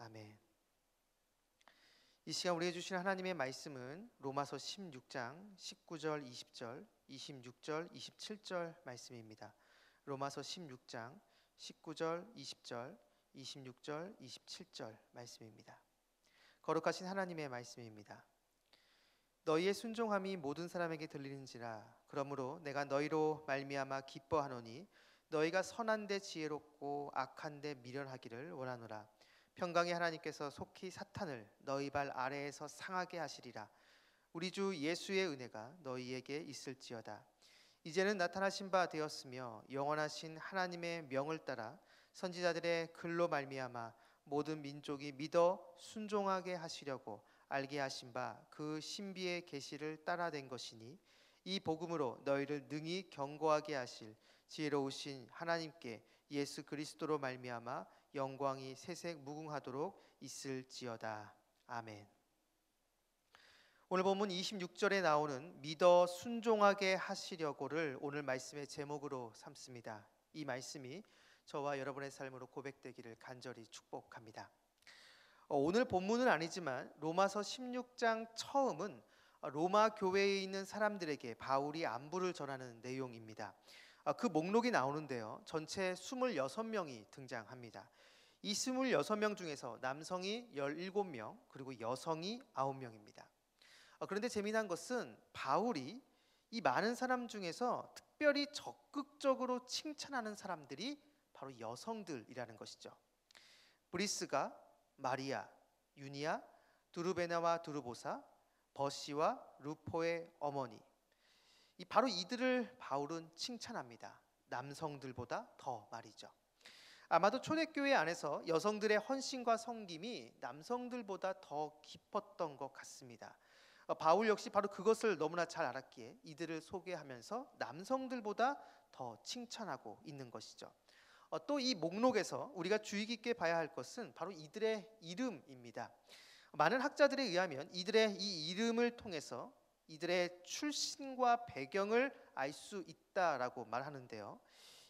아멘. 이 시간 우리에게 주신 하나님의 말씀은 로마서 16장 19절, 20절, 26절, 27절 말씀입니다. 로마서 16장 19절, 20절, 26절, 27절 말씀입니다. 거룩하신 하나님의 말씀입니다. 너희의 순종함이 모든 사람에게 들리는지라. 그러므로 내가 너희로 말미암아 기뻐하노니 너희가 선한데 지혜롭고 악한데 미련하기를 원하노라. 평강의 하나님께서 속히 사탄을 너희 발 아래에서 상하게 하시리라. 우리 주 예수의 은혜가 너희에게 있을지어다. 이제는 나타나신 바 되었으며 영원하신 하나님의 명을 따라 선지자들의 글로 말미암아 모든 민족이 믿어 순종하게 하시려고 알게 하신 바 그 신비의 계시를 따라된 것이니 이 복음으로 너희를 능히 견고하게 하실 지혜로우신 하나님께 예수 그리스도로 말미암아 영광이 세색 무궁하도록 있을지어다. 아멘. 오늘 본문 26절에 나오는 믿어 순종하게 하시려고를 오늘 말씀의 제목으로 삼습니다. 이 말씀이 저와 여러분의 삶으로 고백되기를 간절히 축복합니다. 오늘 본문은 아니지만 로마서 16장 처음은 로마 교회에 있는 사람들에게 바울이 안부를 전하는 내용입니다. 그 목록이 나오는데요, 전체 26명이 등장합니다. 이 26명 중에서 남성이 17명 그리고 여성이 9명입니다. 그런데 재미난 것은 바울이 이 많은 사람 중에서 특별히 적극적으로 칭찬하는 사람들이 바로 여성들이라는 것이죠. 브리스가, 마리아, 유니아, 두르베나와 두르보사, 버시와 루포의 어머니, 바로 이들을 바울은 칭찬합니다. 남성들보다 더 말이죠. 아마도 초대교회 안에서 여성들의 헌신과 섬김이 남성들보다 더 깊었던 것 같습니다. 바울 역시 바로 그것을 너무나 잘 알았기에 이들을 소개하면서 남성들보다 더 칭찬하고 있는 것이죠. 또 이 목록에서 우리가 주의 깊게 봐야 할 것은 바로 이들의 이름입니다. 많은 학자들에 의하면 이들의 이 이름을 통해서 이들의 출신과 배경을 알 수 있다라고 말하는데요,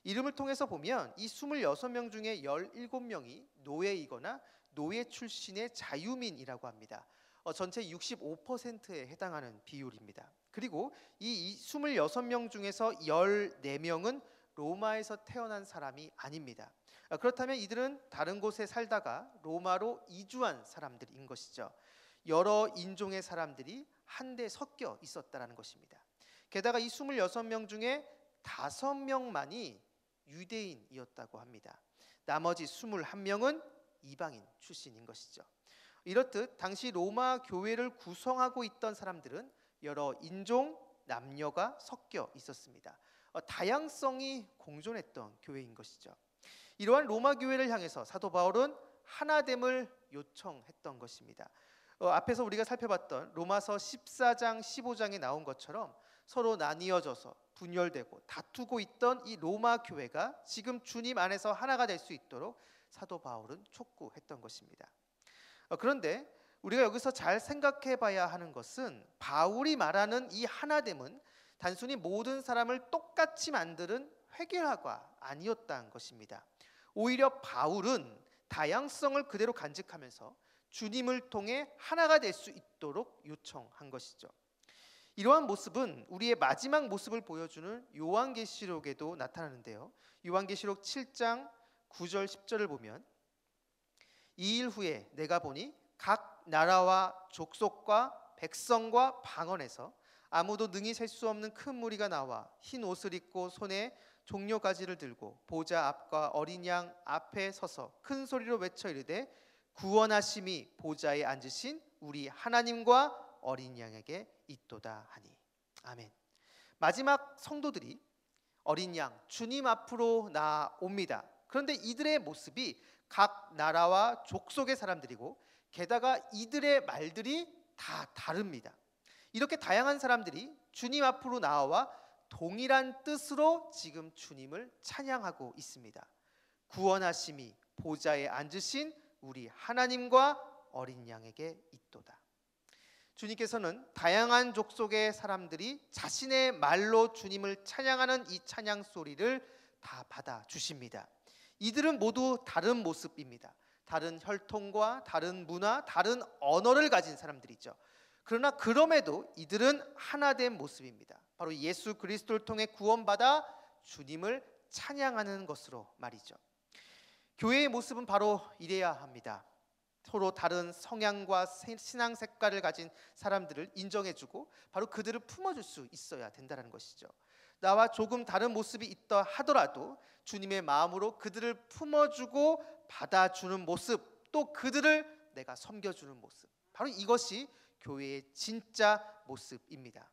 이름을 통해서 보면 이 26명 중에 17명이 노예이거나 노예 출신의 자유민이라고 합니다. 전체 65%에 해당하는 비율입니다. 그리고 이 26명 중에서 14명은 로마에서 태어난 사람이 아닙니다. 그렇다면 이들은 다른 곳에 살다가 로마로 이주한 사람들인 것이죠. 여러 인종의 사람들이 한데 섞여 있었다는 것입니다. 게다가 이 26명 중에 5명만이 유대인이었다고 합니다. 나머지 21명은 이방인 출신인 것이죠. 이렇듯 당시 로마 교회를 구성하고 있던 사람들은 여러 인종, 남녀가 섞여 있었습니다. 다양성이 공존했던 교회인 것이죠. 이러한 로마 교회를 향해서 사도 바울은 하나됨을 요청했던 것입니다. 앞에서 우리가 살펴봤던 로마서 14장 15장에 나온 것처럼 서로 나뉘어져서 분열되고 다투고 있던 이 로마 교회가 지금 주님 안에서 하나가 될 수 있도록 사도 바울은 촉구했던 것입니다. 그런데 우리가 여기서 잘 생각해 봐야 하는 것은 바울이 말하는 이 하나됨은 단순히 모든 사람을 똑같이 만드는 회계화가 아니었다는 것입니다. 오히려 바울은 다양성을 그대로 간직하면서 주님을 통해 하나가 될 수 있도록 요청한 것이죠. 이러한 모습은 우리의 마지막 모습을 보여주는 요한계시록에도 나타나는데요, 요한계시록 7장 9절 10절을 보면 이 일 후에 내가 보니 각 나라와 족속과 백성과 방언에서 아무도 능히 셀 수 없는 큰 무리가 나와 흰 옷을 입고 손에 종려가지를 들고 보좌 앞과 어린 양 앞에 서서 큰 소리로 외쳐 이르되 구원하심이 보좌에 앉으신 우리 하나님과 어린 양에게 있도다 하니. 아멘. 마지막 성도들이 어린 양 주님 앞으로 나옵니다. 그런데 이들의 모습이 각 나라와 족속의 사람들이고 게다가 이들의 말들이 다 다릅니다. 이렇게 다양한 사람들이 주님 앞으로 나와 동일한 뜻으로 지금 주님을 찬양하고 있습니다. 구원하심이 보좌에 앉으신 우리 하나님과 어린 양에게 있도다. 주님께서는 다양한 족속의 사람들이 자신의 말로 주님을 찬양하는 이 찬양 소리를 다 받아 주십니다. 이들은 모두 다른 모습입니다. 다른 혈통과 다른 문화, 다른 언어를 가진 사람들이죠. 그러나 그럼에도 이들은 하나된 모습입니다. 바로 예수 그리스도를 통해 구원받아 주님을 찬양하는 것으로 말이죠. 교회의 모습은 바로 이래야 합니다. 서로 다른 성향과 신앙 색깔을 가진 사람들을 인정해주고 바로 그들을 품어줄 수 있어야 된다는 것이죠. 나와 조금 다른 모습이 있다 하더라도 주님의 마음으로 그들을 품어주고 받아주는 모습, 또 그들을 내가 섬겨주는 모습, 바로 이것이 교회의 진짜 모습입니다.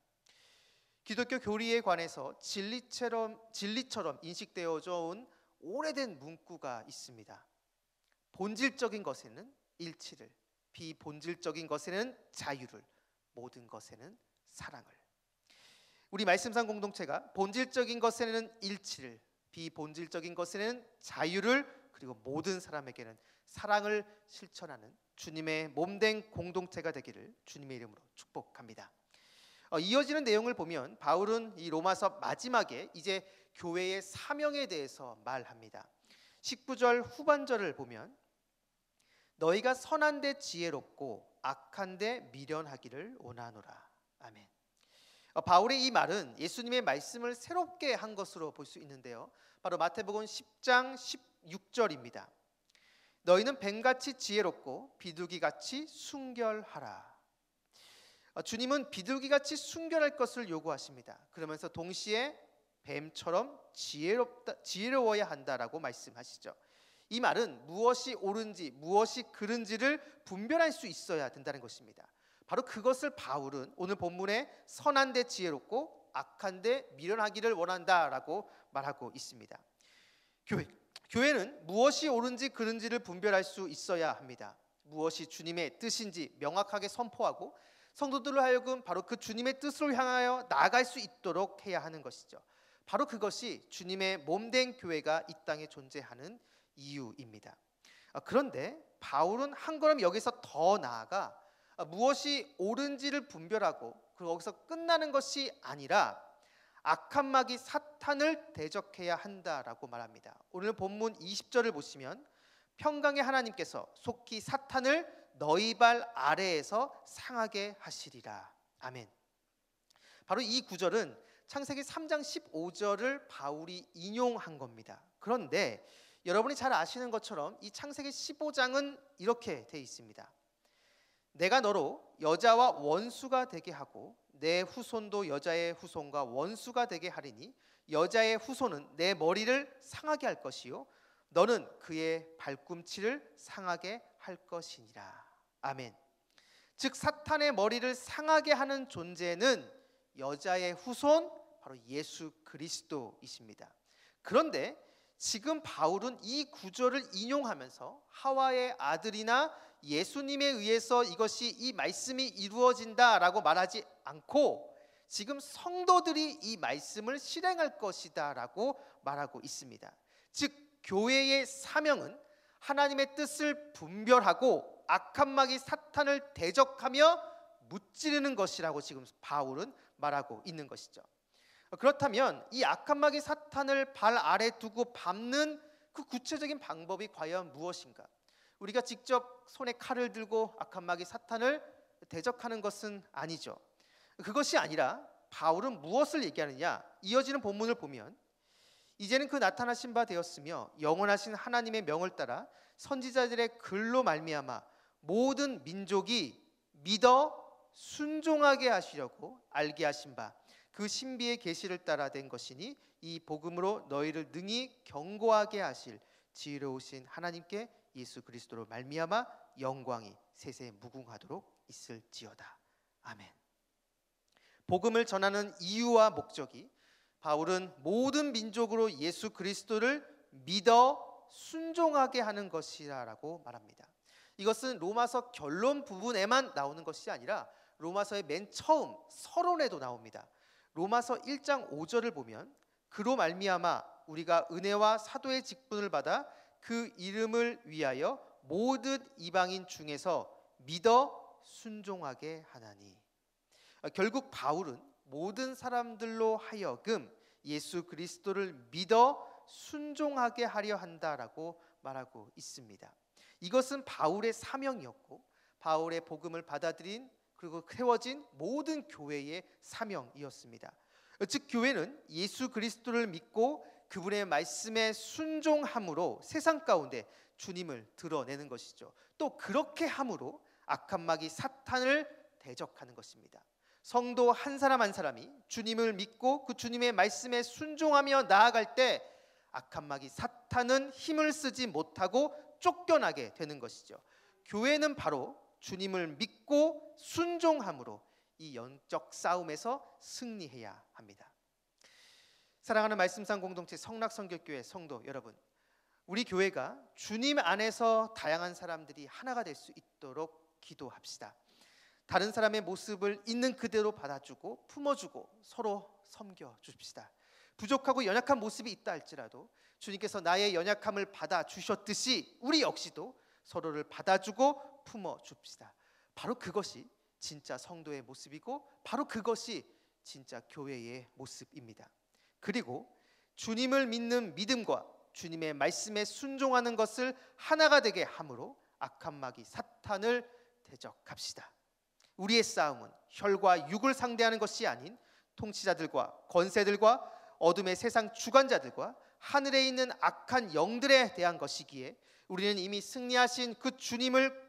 기독교 교리에 관해서 진리처럼 인식되어져 온 오래된 문구가 있습니다. 본질적인 것에는 일치를, 비본질적인 것에는 자유를, 모든 것에는 사랑을. 우리 말씀상 공동체가 본질적인 것에는 일치를, 비본질적인 것에는 자유를, 그리고 모든 사람에게는 사랑을 실천하는 주님의 몸된 공동체가 되기를 주님의 이름으로 축복합니다. 이어지는 내용을 보면 바울은 이 로마서 마지막에 이제 교회의 사명에 대해서 말합니다. 19절 후반절을 보면 너희가 선한데 지혜롭고 악한데 미련하기를 원하노라. 아멘. 바울의 이 말은 예수님의 말씀을 새롭게 한 것으로 볼 수 있는데요. 바로 마태복음 10장 16절입니다. 너희는 뱀같이 지혜롭고 비둘기같이 순결하라. 주님은 비둘기같이 순결할 것을 요구하십니다. 그러면서 동시에 뱀처럼 지혜로워야 한다라고 말씀하시죠. 이 말은 무엇이 옳은지 무엇이 그른지를 분별할 수 있어야 된다는 것입니다. 바로 그것을 바울은 오늘 본문에 선한데 지혜롭고 악한데 미련하기를 원한다라고 말하고 있습니다. 교회는 무엇이 옳은지 그른지를 분별할 수 있어야 합니다. 무엇이 주님의 뜻인지 명확하게 선포하고 성도들로 하여금 바로 그 주님의 뜻으로 향하여 나아갈 수 있도록 해야 하는 것이죠. 바로 그것이 주님의 몸된 교회가 이 땅에 존재하는 이유입니다. 그런데 바울은 한 걸음 여기서 더 나아가 무엇이 옳은지를 분별하고 그리고 거기서 끝나는 것이 아니라 악한 마귀 사탄을 대적해야 한다라고 말합니다. 오늘 본문 20절을 보시면 평강의 하나님께서 속히 사탄을 너희 발 아래에서 상하게 하시리라. 아멘. 바로 이 구절은 창세기 3장 15절을 바울이 인용한 겁니다. 그런데 여러분이 잘 아시는 것처럼 이 창세기 15장은 이렇게 되어 있습니다. 내가 너로 여자와 원수가 되게 하고 내 후손도 여자의 후손과 원수가 되게 하리니 여자의 후손은 내 머리를 상하게 할 것이요 너는 그의 발꿈치를 상하게 할 것이니라. 아멘. 즉 사탄의 머리를 상하게 하는 존재는 여자의 후손, 바로 예수 그리스도이십니다. 그런데 지금 바울은 이 구절을 인용하면서 하와의 아들이나 예수님에 의해서 이 말씀이 이루어진다라고 말하지 않고 지금 성도들이 이 말씀을 실행할 것이다라고 말하고 있습니다. 즉 교회의 사명은 하나님의 뜻을 분별하고 악한 마귀 사탄을 대적하며 무찌르는 것이라고 지금 바울은 말하고 있는 것이죠. 그렇다면 이 악한 마귀 사탄을 발 아래 두고 밟는 그 구체적인 방법이 과연 무엇인가? 우리가 직접 손에 칼을 들고 악한 마귀 사탄을 대적하는 것은 아니죠. 그것이 아니라 바울은 무엇을 얘기하느냐? 이어지는 본문을 보면 이제는 그 나타나신 바 되었으며 영원하신 하나님의 명을 따라 선지자들의 글로 말미암아 모든 민족이 믿어 순종하게 하시려고 알게 하신 바 그 신비의 계시를 따라 된 것이니 이 복음으로 너희를 능히 경고하게 하실 지혜로우신 하나님께 예수 그리스도로 말미암아 영광이 세세 무궁하도록 있을지어다. 아멘. 복음을 전하는 이유와 목적이 바울은 모든 민족으로 예수 그리스도를 믿어 순종하게 하는 것이라고 말합니다. 이것은 로마서 결론 부분에만 나오는 것이 아니라 로마서의 맨 처음 서론에도 나옵니다. 로마서 1장 5절을 보면 그로 말미암아 우리가 은혜와 사도의 직분을 받아 그 이름을 위하여 모든 이방인 중에서 믿어 순종하게 하나니. 결국 바울은 모든 사람들로 하여금 예수 그리스도를 믿어 순종하게 하려 한다라고 말하고 있습니다. 이것은 바울의 사명이었고 바울의 복음을 받아들인 그리고 세워진 모든 교회의 사명이었습니다. 즉 교회는 예수 그리스도를 믿고 그분의 말씀에 순종함으로 세상 가운데 주님을 드러내는 것이죠. 또 그렇게 함으로 악한 마귀 사탄을 대적하는 것입니다. 성도 한 사람 한 사람이 주님을 믿고 그 주님의 말씀에 순종하며 나아갈 때 악한 마귀 사탄은 힘을 쓰지 못하고 쫓겨나게 되는 것이죠. 교회는 바로 주님을 믿고 순종함으로 이 영적 싸움에서 승리해야 합니다. 사랑하는 말씀상 공동체 성락성결교회 성도 여러분, 우리 교회가 주님 안에서 다양한 사람들이 하나가 될 수 있도록 기도합시다. 다른 사람의 모습을 있는 그대로 받아주고 품어주고 서로 섬겨 줍시다. 부족하고 연약한 모습이 있다 할지라도 주님께서 나의 연약함을 받아주셨듯이 우리 역시도 서로를 받아주고 품어줍시다. 바로 그것이 진짜 성도의 모습이고 바로 그것이 진짜 교회의 모습입니다. 그리고 주님을 믿는 믿음과 주님의 말씀에 순종하는 것을 하나가 되게 함으로 악한 마귀 사탄을 대적합시다. 우리의 싸움은 혈과 육을 상대하는 것이 아닌 통치자들과 권세들과 어둠의 세상 주관자들과 하늘에 있는 악한 영들에 대한 것이기에 우리는 이미 승리하신 그 주님을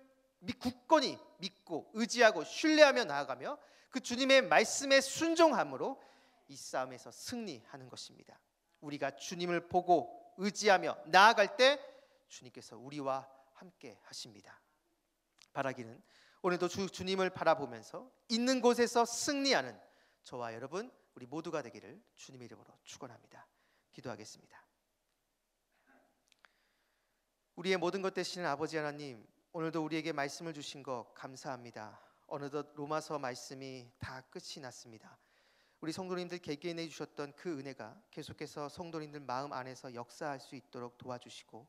굳건히 믿고 의지하고 신뢰하며 나아가며 그 주님의 말씀에 순종함으로 이 싸움에서 승리하는 것입니다. 우리가 주님을 보고 의지하며 나아갈 때 주님께서 우리와 함께 하십니다. 바라기는 오늘도 주님을 바라보면서 있는 곳에서 승리하는 저와 여러분 우리 모두가 되기를 주님의 이름으로 축원합니다. 기도하겠습니다. 우리의 모든 것 되시는 아버지 하나님, 오늘도 우리에게 말씀을 주신 것 감사합니다. 어느덧 로마서 말씀이 다 끝이 났습니다. 우리 성도님들 개개인에 주셨던 그 은혜가 계속해서 성도님들 마음 안에서 역사할 수 있도록 도와주시고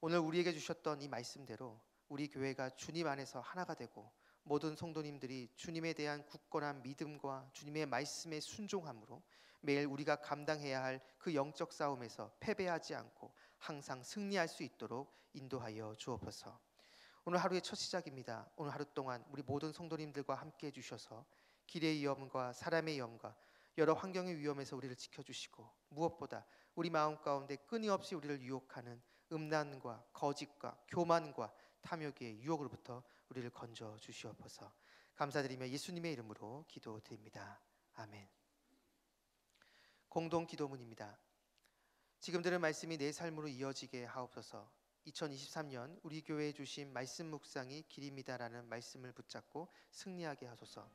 오늘 우리에게 주셨던 이 말씀대로 우리 교회가 주님 안에서 하나가 되고 모든 성도님들이 주님에 대한 굳건한 믿음과 주님의 말씀에 순종함으로 매일 우리가 감당해야 할 그 영적 싸움에서 패배하지 않고 항상 승리할 수 있도록 인도하여 주옵소서. 오늘 하루의 첫 시작입니다. 오늘 하루 동안 우리 모든 성도님들과 함께 해주셔서 길의 위험과 사람의 위험과 여러 환경의 위험에서 우리를 지켜주시고 무엇보다 우리 마음 가운데 끊임없이 우리를 유혹하는 음란과 거짓과 교만과 탐욕의 유혹으로부터 우리를 건져 주시옵소서. 감사드리며 예수님의 이름으로 기도드립니다. 아멘. 공동 기도문입니다. 지금 들은 말씀이 내 삶으로 이어지게 하옵소서. 2023년 우리 교회에 주신 말씀 묵상이 길입니다라는 말씀을 붙잡고 승리하게 하소서.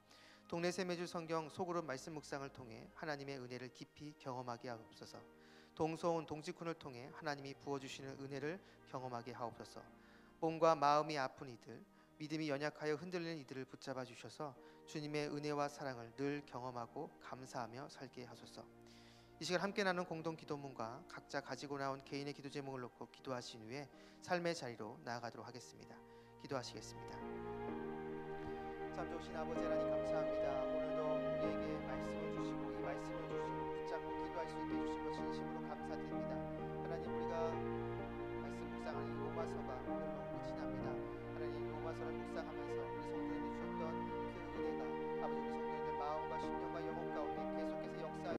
동네 샘매주 성경 소그룹 말씀 묵상을 통해 하나님의 은혜를 깊이 경험하게 하옵소서. 동서온 동지쿤을 통해 하나님이 부어주시는 은혜를 경험하게 하옵소서. 몸과 마음이 아픈 이들, 믿음이 연약하여 흔들리는 이들을 붙잡아 주셔서 주님의 은혜와 사랑을 늘 경험하고 감사하며 살게 하소서. 이 시간 함께 나눈 공동 기도문과 각자 가지고 나온 개인의 기도 제목을 놓고 기도하신 후에 삶의 자리로 나아가도록 하겠습니다. 기도하시겠습니다. 참 좋으신 아버지 하나님 감사합니다. 오늘도 우리에게 말씀을 주시고 이 말씀을 주시고 붙잡고 기도할 수 있게 해주시고